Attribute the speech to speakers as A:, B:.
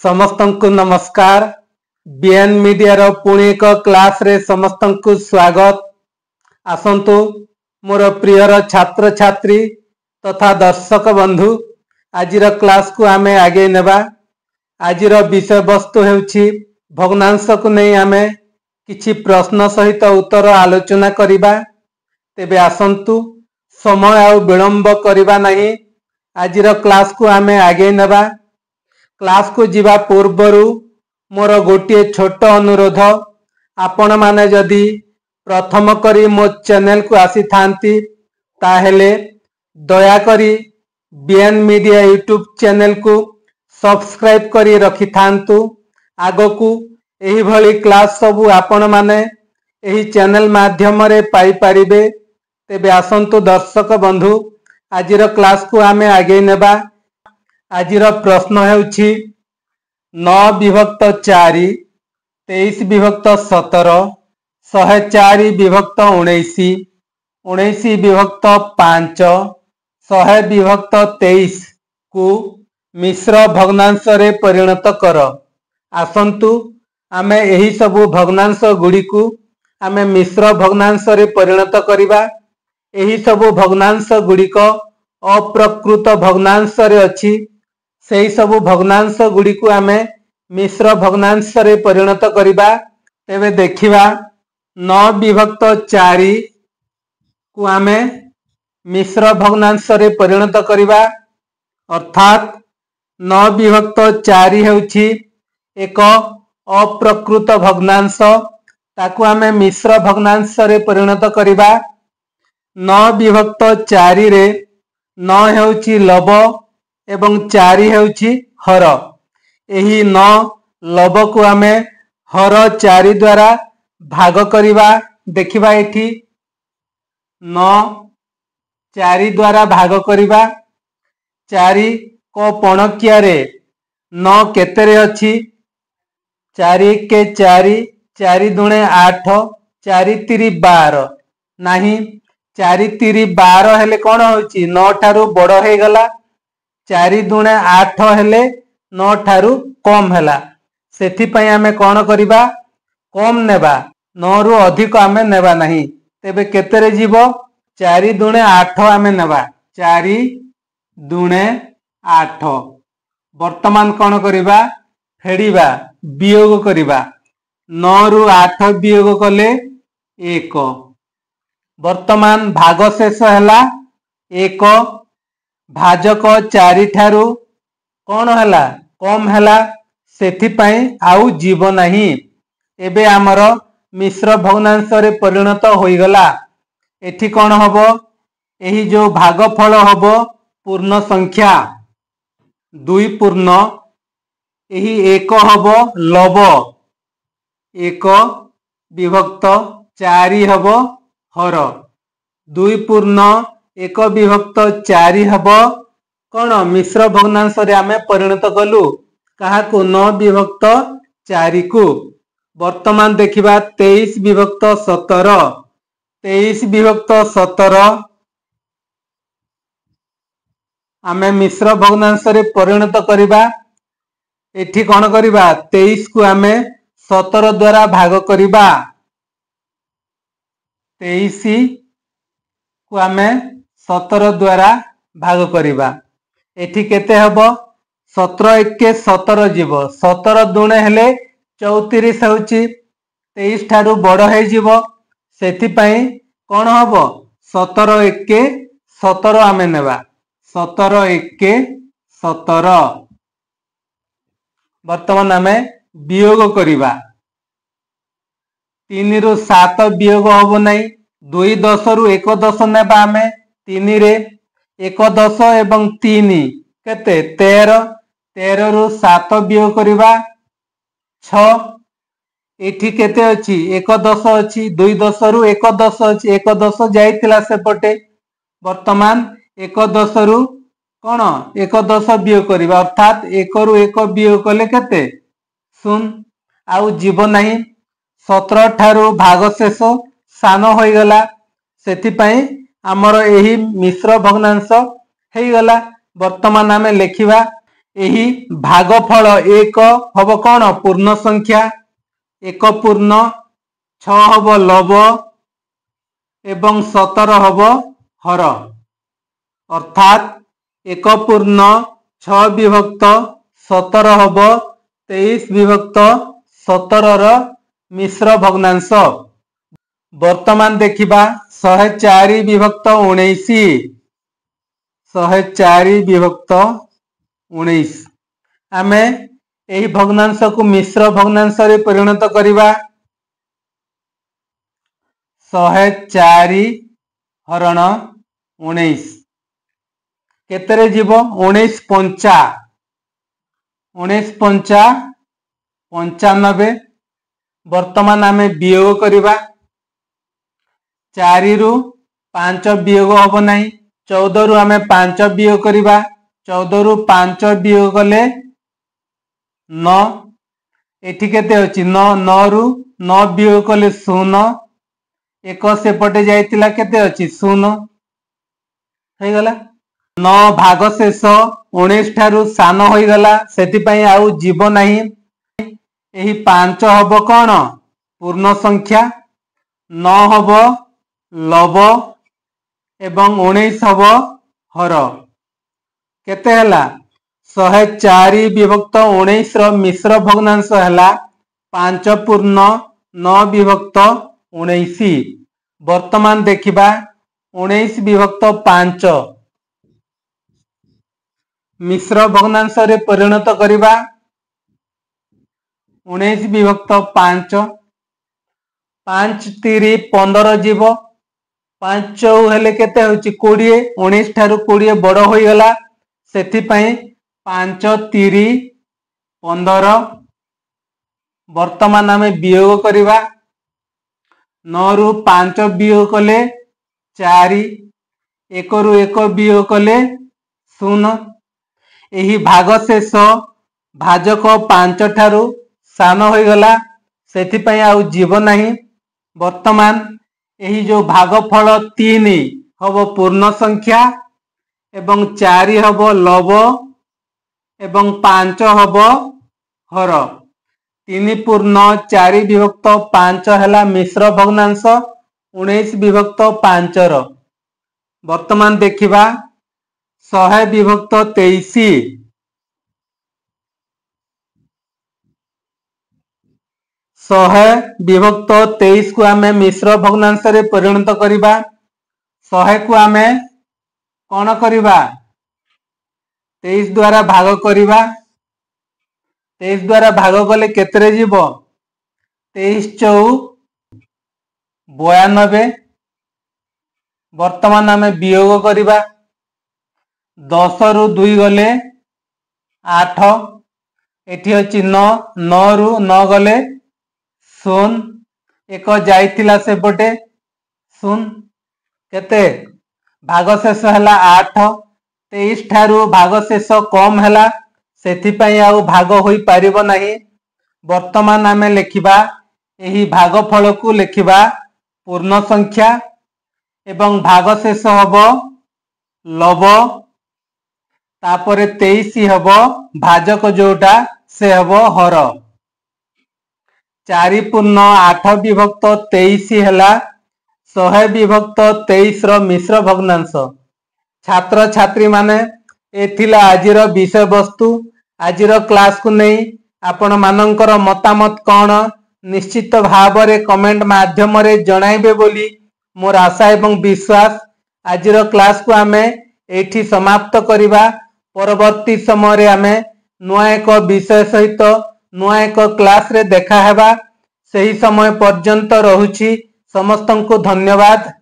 A: समस्तंकु नमस्कार। BN media रो पुणी एक क्लास रे समस्तंकु स्वागत। आसंतु मोर प्रियर छात्र छात्री तथा दर्शक बंधु आजिर क्लास को आमे आगे नेबा। आजिर विषय वस्तु हेउछि भग्नांश को नहीं आमे किछि प्रश्न सहित उत्तर आलोचना करिबा। तेबे आसंतु समय आ विलंब करिबा नहीं, आजिर क्लास को आमे आगे नेबा। क्लास को जीवा पूर्वरु मोर गोटे छोट अनुरोध, आपण माने जदि प्रथम करी मो चैनल को आसी थांती ताहेले दया करी बीएन मीडिया यूट्यूब चैनल को सब्सक्राइब करी रखि थांतु। आगो को एही भली क्लास सबु आपण माने एही चैनल माध्यम रे पाई परिबे। तेबे आसंतु दर्शक बंधु आजिर क्लास को आमे आगे नेबा। आजिर प्रश्न हेउछि 9 विभक्त 4, 23 विभक्त 17, 104 विभक्त 19, 19 विभक्त 5, 100 विभक्त 23 को मिश्र भग्नांश रे परिणत कर। आसंतु आमे एही सबु भग्नांश गुडी को आमे मिश्र भग्नांश रे परिणत करिबा। एही सबु भग्नांश गुडी को अप्रकृत भग्नांश रे अछि, सेही सबु भग्नांश गुडी को आमे मिश्र भग्नांश रे परिणत करिबा। तेबे देखिबा 9 विभक्त 4 को आमे मिश्र भग्नांश रे परिणत करिबा। अर्थात 9 विभक्त 4 हेउछि एक अप्रकृत भग्नांश, ताकू आमे मिश्र भग्नांश रे परिणत करिबा। 9 विभक्त 4 रे 9 हेउछि लव एवं 4 हेउछि हर। एही 9 लव को आमे हर 4 द्वारा भाग करिबा। देखिबा एठी 9 4 द्वारा भाग करिबा। 4 को पणकिया रे 9 केते रे अछि? 4 के 4, 4 दुणे 8, 4 3 12 नाही। 4 3 12 हेले कोन होछि? 9 ठारू बड़ हे गला। 4 दुणे 8 हेले 9 ठारू कम हैला। सेथि पई आमे कोन करिबा? कम नेबा, 9 रु अधिक आमे नेबा नाही। तेबे केते रे जीवो? 4 दुणे 8 आमे नेबा। 4 दुणे 8। वर्तमान कोन करिबा? फेडिबा, वियोग करिबा। 9 रु 8 वियोग कले 1। वर्तमान भाग शेष हैला 1। भाजक 4 ठारू कोन हैला? कम हैला, सेथि पई आउ जीव नाही। एबे हमर मिश्र भग्नांश रे परिणत होई गला। एठी कोन हबो? एही जो भागफल हबो पूर्ण संख्या 2 पूर्ण, एही 1 हबो लव, 1 विभक्त 4 हबो हर। 2 पूर्ण 1 विभक्त 4 हबो कोन? मिश्र भग्नांश रे आमे परिणत कलु। काहाकु? 9 विभक्त 4 को। वर्तमान देखिबा 23 विभक्त 17। 23 विभक्त 17 आमे मिश्र भग्नांश रे परिणत करिबा। एठी कोन करिबा? 23 को आमे 17 द्वारा भाग करिबा। 23 को आमे 17 द्वारा भाग करिबा। एठी केते हबो? 17 1 17 जीवो। 17 दुणे हेले 34 होउची। 23 ठारू बड़ हे जीवो। सेथि पई कोन हबो? 17 1 17 आमे नेबा। 17 1 17। वर्तमान आमे वियोग करिबा। 3 रु 7 वियोग हबो नाही। 2 10 रु 1 10 नेबा आमे। 3 रे 1 10 एवं 3 केते? 13। 13 रु 7 वियोग करिबा 6। एठी केते अछि? 1 10 अछि। 2 10 रु 1 10 अछि। 1 10 जाइतिला सेपटे। वर्तमान 1 10 रु कोन? 1 10 वियोग करिबा। अर्थात 1 रु 1 वियोग कले केते? 0। आउ जीव नाही। 17 ठारू भाग शेष सान होई गला। सेथि पई हमर एही मिश्र भग्नांश हेई गला। वर्तमान आमे लेखिबा एही भागफल 1 हब कौन पूर्ण संख्या 1 पूर्ण 6 हब लव एवं 17 हब हर अर्थात 1 पूर्ण 6 विभक्त 17 हब 23 विभक्त 17 मिश्र भग्नांश। वर्तमान देखिबा 104 विभक्त 19 104 विभक्त 19 आमे एही भग्नांश को मिश्र भग्नांश रे परिणत करिबा 104 हरण 19 केतरे जीव 19 पंचा 19 पंचा 95। वर्तमान आमे वियोग करिबा 4 रु 5 वियोग हब नाही 14 रु आमे 5 वियोग करिबा 14 रु 5 वियोग कले 9 एठी केते अछि 9 9 रु 9 वियोग कले 0 एक सेपटे जाइतिला केते अछि 0 हे गला 9 भाग शेष 19 ठारू सान होई गला सेति पई आउ जीव नाही। एही 5 हब कोन पूर्ण संख्या 9 हब लव एवं 19 हब हर केते हला 104 विभक्त 19 रो मिश्र भग्नांश हला 5 पूर्ण 9 विभक्त 19। वर्तमान देखिबा 19 विभक्त 5 मिश्र भग्नांश रे परिणत करिबा 19 विभक्त 5 5 3 15 जीव 5 हेले केते होची 20 19 ठारू 20 बड़ होई गला सेति पई 5 3 15। वर्तमान आमे वियोग करिबा 9 रु 5 वियोग कले 4 1 रु 1 वियोग कले 0 एही भाग शेष भाजक 5 ठारू सान होई गला सेति पई आउ जीव नाही। वर्तमान एही जो भागफल 3 हब पूर्ण संख्या एवं 4 हब लव एवं 5 हब हर 3 पूर्ण 4 विभक्त 5 हला मिश्र भग्नांश 19 विभक्त 5 रो। वर्तमान देखिबा 100 विभक्त 23 100 विभक्त 23 को आमे मिश्र भग्नांश रे परिणत करिबा 100 को आमे कोन करिबा 23 द्वारा भाग करिबा 23 द्वारा भाग कले केतरे जीव 23 4 92। वर्तमान आमे वियोग करिबा 10 रु 2 गले 8 एठी अछि 9 9 रु 9 गले 0 एक जाइतिला सेपटे 0 केते भाग शेष हला 8 23 ठारू भाग शेष कम हला सेति पई आउ भाग होई पारिबो नाही। वर्तमान आमे लेखिबा एही भागफल को लेखिबा पूर्ण संख्या एवं भाग शेष हबो लव तापरे 23 हबो भाजक जोटा से हबो हर 4 पूर्ण 8 विभक्त 23 हला 100 विभक्त 23 रो मिश्र भग्नांश। छात्र छात्री माने एथिला आजिर विषय वस्तु आजिर क्लास को नहीं आपण मानकर मतामत कौन निश्चित भाव रे कमेंट माध्यम रे जणाइबे बोली मोर आशा एवं विश्वास। आजिर क्लास को आमे एठी समाप्त करिबा परवर्ती समय रे आमे नुआ एक विषय सहित नुआ एक क्लास रे देखा हेबा। सही समय पर्यंत रहुछि समस्तन को धन्यवाद।